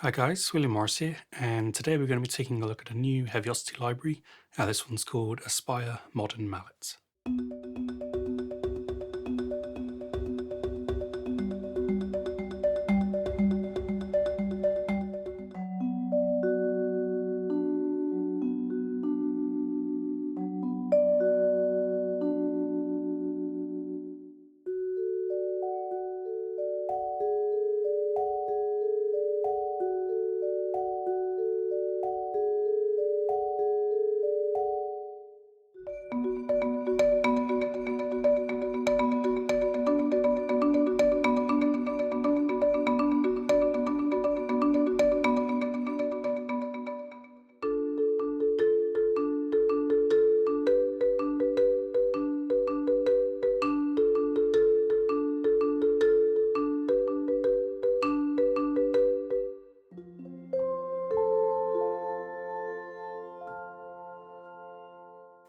Hi guys, William Morris here, and today we're going to be taking a look at a new Heavyocity library. This one's called Aspire Modern Mallets.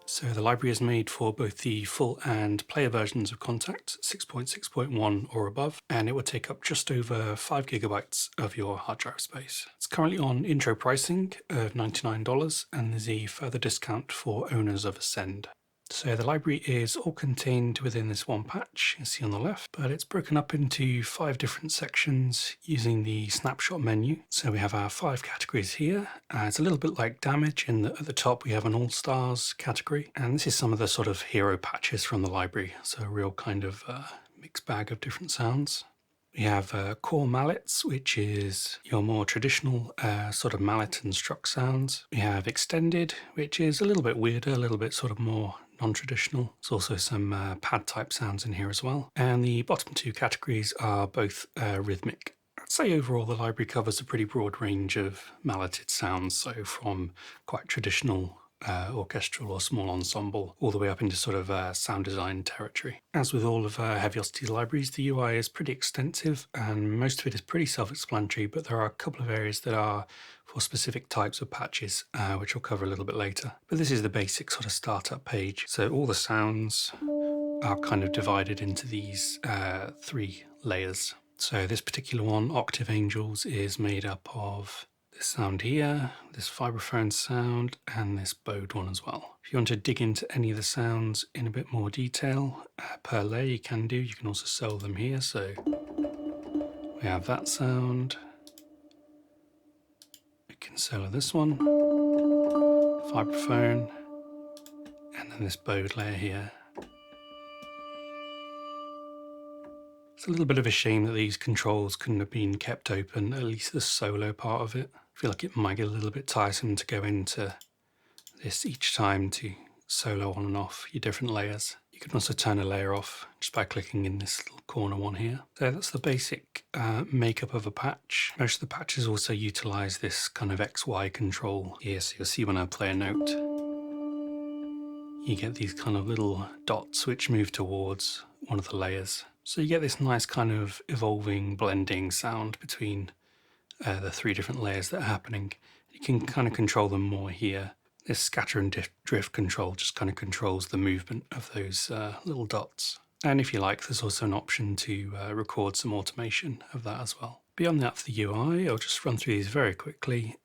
So the library is made for both the full and player versions of Kontakt 6.6.1 or above, and it will take up just over 5 gigabytes of your hard drive space. It's currently on intro pricing of $99, and there's a further discount for owners of Ascend. So the library is all contained within this one patch you see on the left, but it's broken up into 5 different sections using the snapshot menu. So we have our 5 categories here. It's a little bit like Damage in that at the top we have an All-Stars category, and this is some of the sort of hero patches from the library, so a real kind of mixed bag of different sounds. We have core mallets, which is your more traditional sort of mallet and struck sounds. We have extended, which is a little bit weirder, a little bit sort of more non-traditional. There's also some pad type sounds in here as well. And the bottom 2 categories are both rhythmic. I'd say overall the library covers a pretty broad range of malleted sounds, so from quite traditional orchestral or small ensemble, all the way up into sort of sound design territory. As with all of Heavyocity libraries, the UI is pretty extensive and most of it is pretty self-explanatory, but there are a couple of areas that are for specific types of patches, which I'll cover a little bit later. But this is the basic sort of startup page. So all the sounds are kind of divided into these 3 layers. So this particular one, Octave Angels, is made up of this sound here, this vibraphone sound, and this bowed one as well. If you want to dig into any of the sounds in a bit more detail, per layer you can do. You can also sell them here. So we have that sound. We can solo this one, vibraphone, and then this bowed layer here. It's a little bit of a shame that these controls couldn't have been kept open, at least the solo part of it. I feel like it might get a little bit tiresome to go into this each time to solo on and off your different layers. You can also turn a layer off just by clicking in this little corner one here. So that's the basic makeup of a patch. Most of the patches also utilize this kind of XY control here. So you'll see when I play a note, you get these kind of little dots which move towards one of the layers. So you get this nice kind of evolving, blending sound between the 3 different layers that are happening. You can kind of control them more here. This scatter and drift control just kind of controls the movement of those little dots. And if you like, there's also an option to record some automation of that as well. Beyond that, for the UI, I'll just run through these very quickly.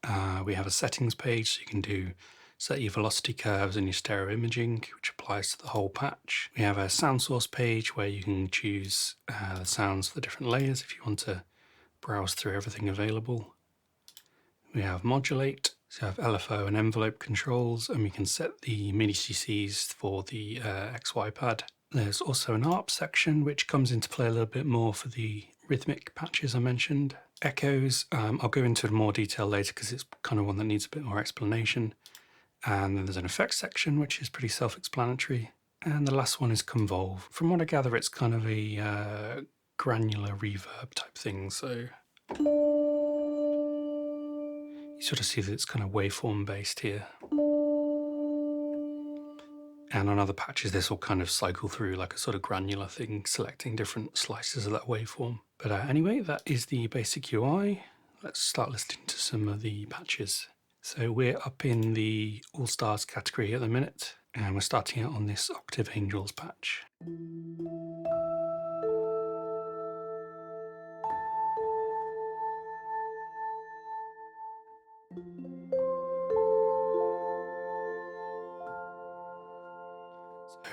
We have a settings page, so you can set your velocity curves and your stereo imaging, which applies to the whole patch. We have a sound source page where you can choose the sounds for the different layers if you want to browse through everything available. We have modulate, so we have LFO and envelope controls, and we can set the MIDI CCs for the XY pad. There's also an ARP section, which comes into play a little bit more for the rhythmic patches I mentioned. Echoes, I'll go into more detail later because it's kind of one that needs a bit more explanation. And then there's an effects section, which is pretty self-explanatory. And the last one is convolve. From what I gather, it's kind of a granular reverb type thing, so you sort of see that it's kind of waveform based here. And on other patches, this will kind of cycle through like a sort of granular thing, selecting different slices of that waveform. But anyway, that is the basic UI. Let's start listening to some of the patches. So we're up in the All-Stars category at the minute, and we're starting out on this Octave Angels patch.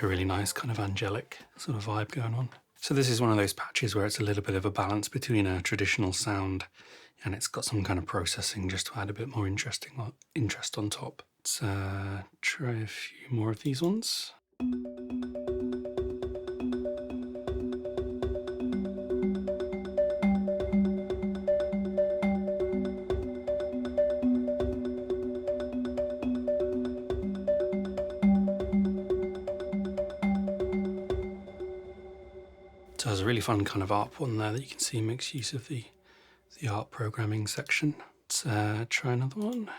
A really nice kind of angelic sort of vibe going on. So this is one of those patches where it's a little bit of a balance between a traditional sound and it's got some kind of processing just to add a bit more interest on top. Let's try a few more of these ones. So there's a really fun kind of ARP one there that you can see makes use of the ARP programming section. Let's try another one.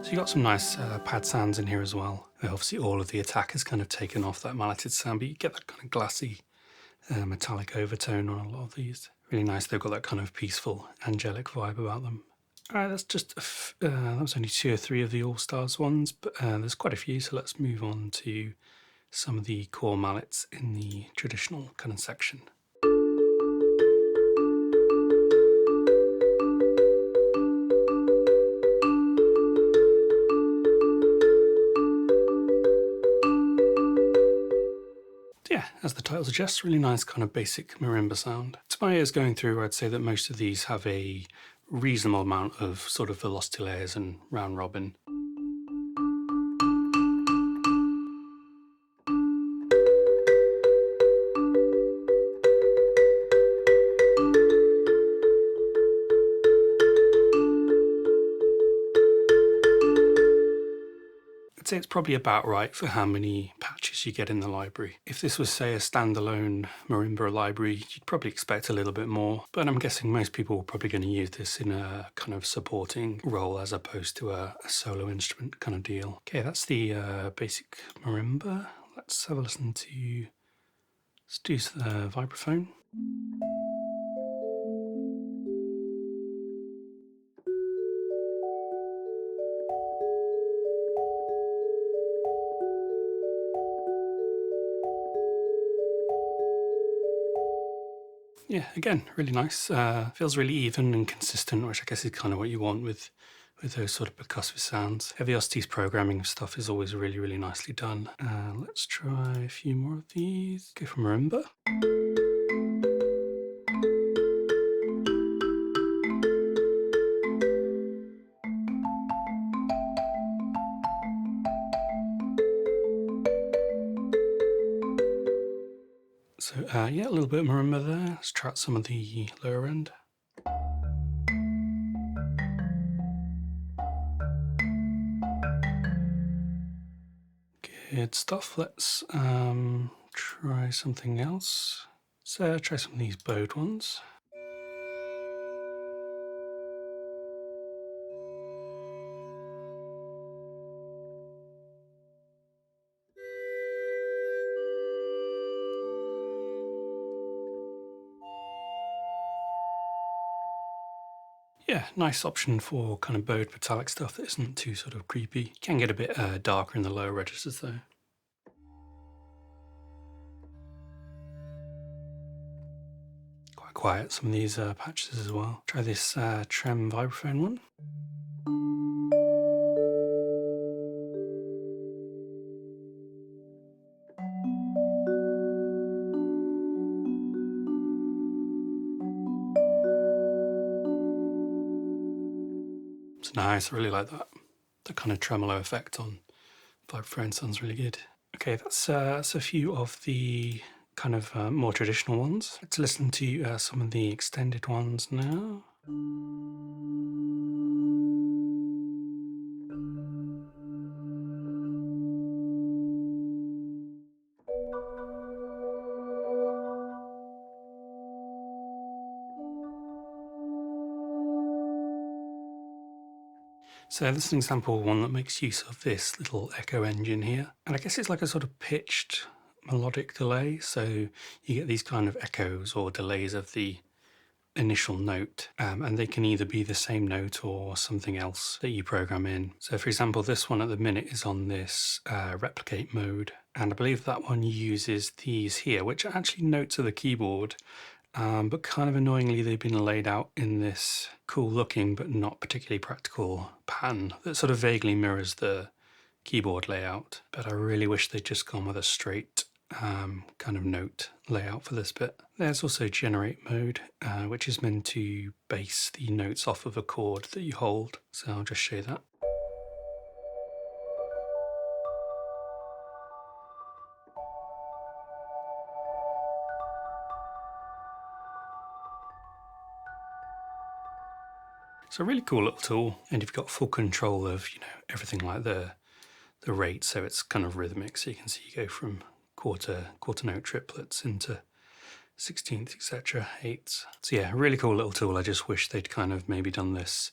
So you got some nice pad sounds in here as well. Obviously all of the attack is kind of taken off that malleted sound, but you get that kind of glassy metallic overtone on a lot of these. Really nice, they've got that kind of peaceful, angelic vibe about them. Alright, that's just, that was only 2 or 3 of the All-Stars ones, but there's quite a few, so let's move on to some of the core mallets in the traditional kind of section. Yeah, as the title suggests, really nice kind of basic marimba sound. To my ears going through, I'd say that most of these have a reasonable amount of sort of velocity layers and round robin. I'd say it's probably about right for how many patches you get in the library. If this was, say, a standalone marimba library, you'd probably expect a little bit more, but I'm guessing most people are probably going to use this in a kind of supporting role as opposed to a solo instrument kind of deal. Okay, that's the basic marimba. Let's have a listen to, let's do the vibraphone. Yeah, again, really nice. Feels really even and consistent, which I guess is kind of what you want with those sort of percussive sounds. Heavyocity's programming stuff is always really, really nicely done. Let's try a few more of these. Go for marimba. So yeah, a little bit of marimba there. Let's try out some of the lower end. Good stuff. Let's try something else. Let's try some of these bowed ones. Yeah, nice option for kind of bowed metallic stuff that isn't too sort of creepy. Can get a bit darker in the lower registers though. Quite quiet, some of these patches as well. Try this trem vibraphone one. It's nice, I really like that. The kind of tremolo effect on vibraphone sounds really good. Okay, that's a few of the kind of more traditional ones. Let's listen to some of the extended ones now. So this is an example of one that makes use of this little echo engine here. And I guess it's like a sort of pitched melodic delay, so you get these kind of echoes or delays of the initial note, and they can either be the same note or something else that you program in. So for example, this one at the minute is on this replicate mode, and I believe that one uses these here, which are actually notes of the keyboard, but kind of annoyingly they've been laid out in this cool looking but not particularly practical pattern that sort of vaguely mirrors the keyboard layout. But I really wish they'd just gone with a straight kind of note layout for this bit. There's also generate mode, which is meant to base the notes off of a chord that you hold. So I'll just show you that. It's a really cool little tool, and you've got full control of, everything like the rate, so it's kind of rhythmic, so you can see you go from quarter note triplets into 16th, etc., eighths. So yeah, really cool little tool. I just wish they'd kind of maybe done this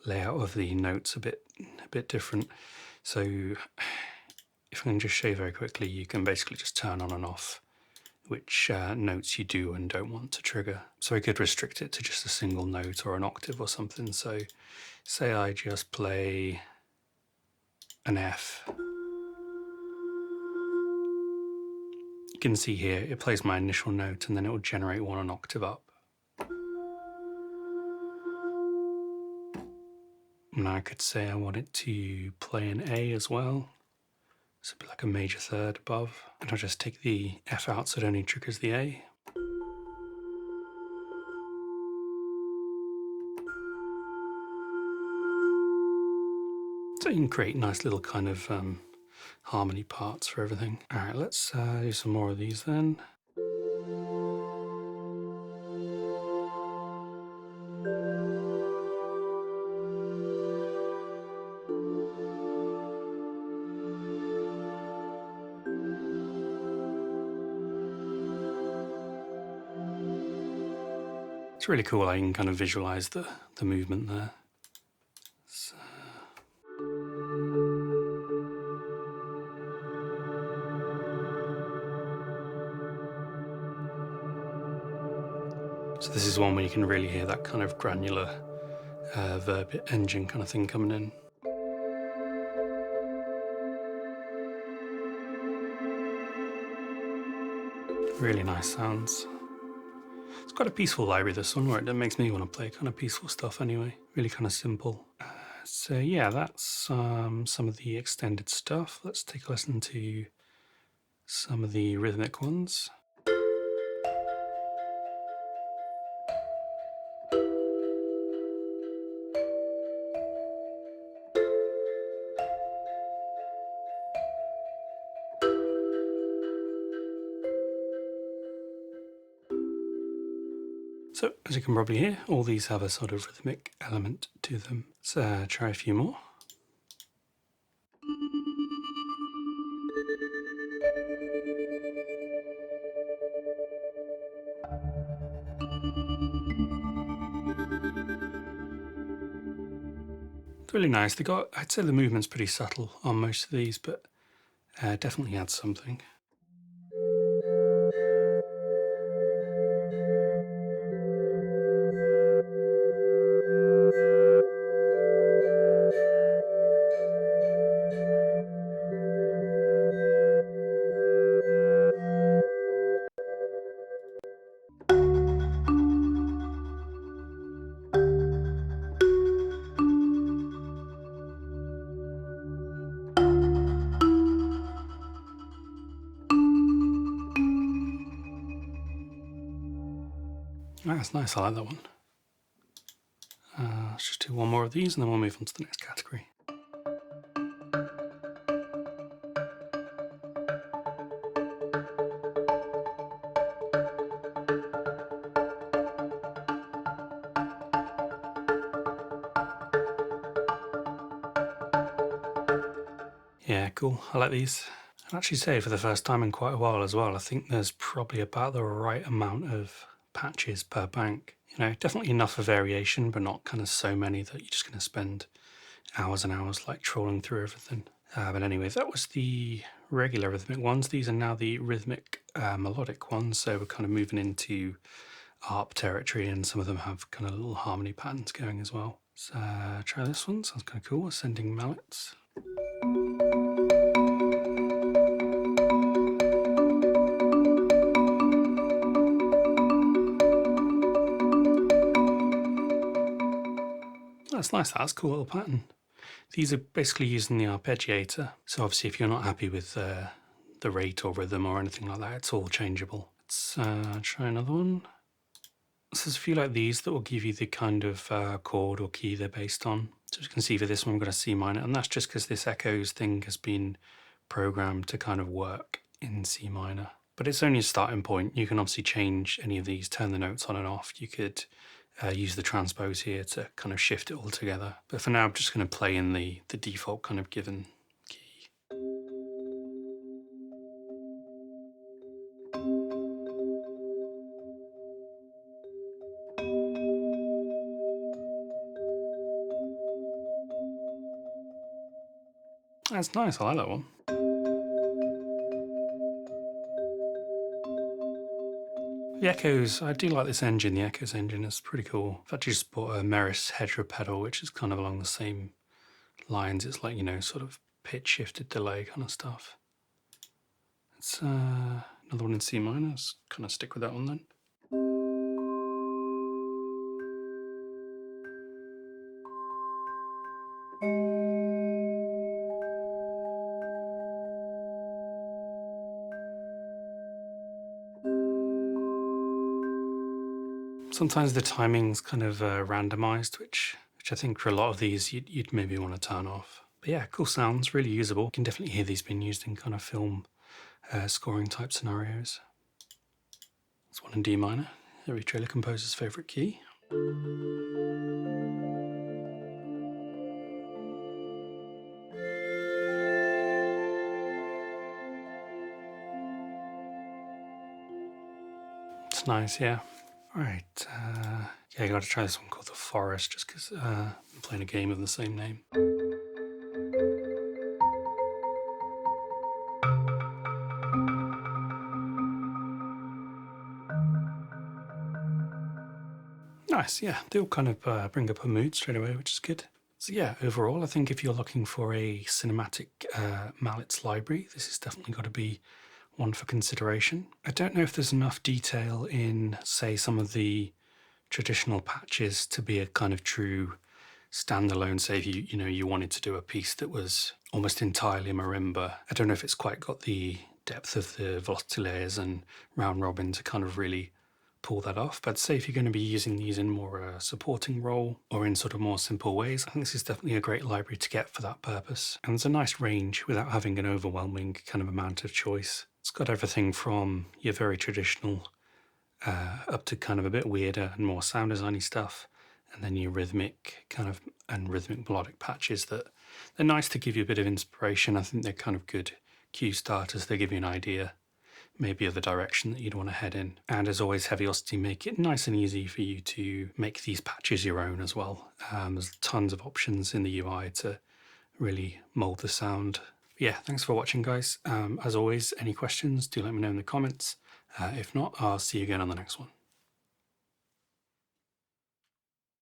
layout of the notes a bit different. So if I can just show you very quickly, you can basically just turn on and off which notes you do and don't want to trigger. So I could restrict it to just a single note or an octave or something. So say I just play an F. You can see here it plays my initial note and then it will generate one an octave up. And I could say I want it to play an A as well. So it'd be like a major third above. And I'll just take the F out so it only triggers the A. So you can create nice little kind of harmony parts for everything. All right, let's do some more of these then. It's really cool how you can kind of visualize the movement there. So this is one where you can really hear that kind of granular verb engine kind of thing coming in. Really nice sounds. It's quite a peaceful library, this one, where it makes me want to play kind of peaceful stuff anyway. Really kind of simple. So yeah, that's some of the extended stuff. Let's take a listen to some of the rhythmic ones. So, as you can probably hear, all these have a sort of rhythmic element to them. Let's try a few more. It's really nice. I'd say the movement's pretty subtle on most of these, but definitely adds something. That's nice, I like that one. Let's just do one more of these and then we'll move on to the next category. Yeah, cool, I like these. I'd actually say for the first time in quite a while as well, I think there's probably about the right amount of patches per bank. Definitely enough for variation, but not kind of so many that you're just going to spend hours and hours like trawling through everything. But anyway, that was the regular rhythmic ones. These are now the rhythmic melodic ones, so we're kind of moving into harp territory, and some of them have kind of little harmony patterns going as well. So try this one, sounds kind of cool. Ascending mallets. That's nice, that's a cool little pattern. These are basically using the arpeggiator, so obviously if you're not happy with the rate or rhythm or anything like that, it's all changeable. Let's try another one. So there's a few like these that will give you the kind of chord or key they're based on. So as you can see for this one, I'm going to C minor, and that's just because this echoes thing has been programmed to kind of work in C minor. But it's only a starting point. You can obviously change any of these, turn the notes on and off. You could use the transpose here to kind of shift it all together. But for now, I'm just going to play in the default kind of given key. That's nice, I like that one. The echoes, I do like this engine, the Echoes engine is pretty cool. I've actually just bought a Meris hedgerow pedal, which is kind of along the same lines. It's like, you know, sort of pitch shifted delay kind of stuff. It's another one in C minor, let's kind of stick with that one then. Sometimes the timing's kind of randomized, which I think for a lot of these you'd maybe want to turn off. But yeah, cool sounds, really usable. You can definitely hear these being used in kind of film scoring type scenarios. It's one in D minor, every trailer composer's favourite key. It's nice, yeah. Right, yeah, I got to try this one called The Forest, just because I'm playing a game of the same name. Nice, yeah, they all kind of bring up a mood straight away, which is good. So yeah, overall, I think if you're looking for a cinematic mallets library, this has definitely got to be one for consideration. I don't know if there's enough detail in, say, some of the traditional patches to be a kind of true standalone. Say if you wanted to do a piece that was almost entirely marimba. I don't know if it's quite got the depth of the velocity layers and round robin to kind of really pull that off. But say if you're going to be using these in more a supporting role or in sort of more simple ways, I think this is definitely a great library to get for that purpose. And there's a nice range without having an overwhelming kind of amount of choice. It's got everything from your very traditional up to kind of a bit weirder and more sound designy stuff, and then your rhythmic kind of and rhythmic melodic patches that they're nice to give you a bit of inspiration. I think they're kind of good cue starters. They give you an idea maybe of the direction that you'd want to head in. And as always, Heavyocity make it nice and easy for you to make these patches your own as well. There's tons of options in the UI to really mold the sound. Yeah, thanks for watching, guys. As always, any questions, do let me know in the comments. If not, I'll see you again on the next one.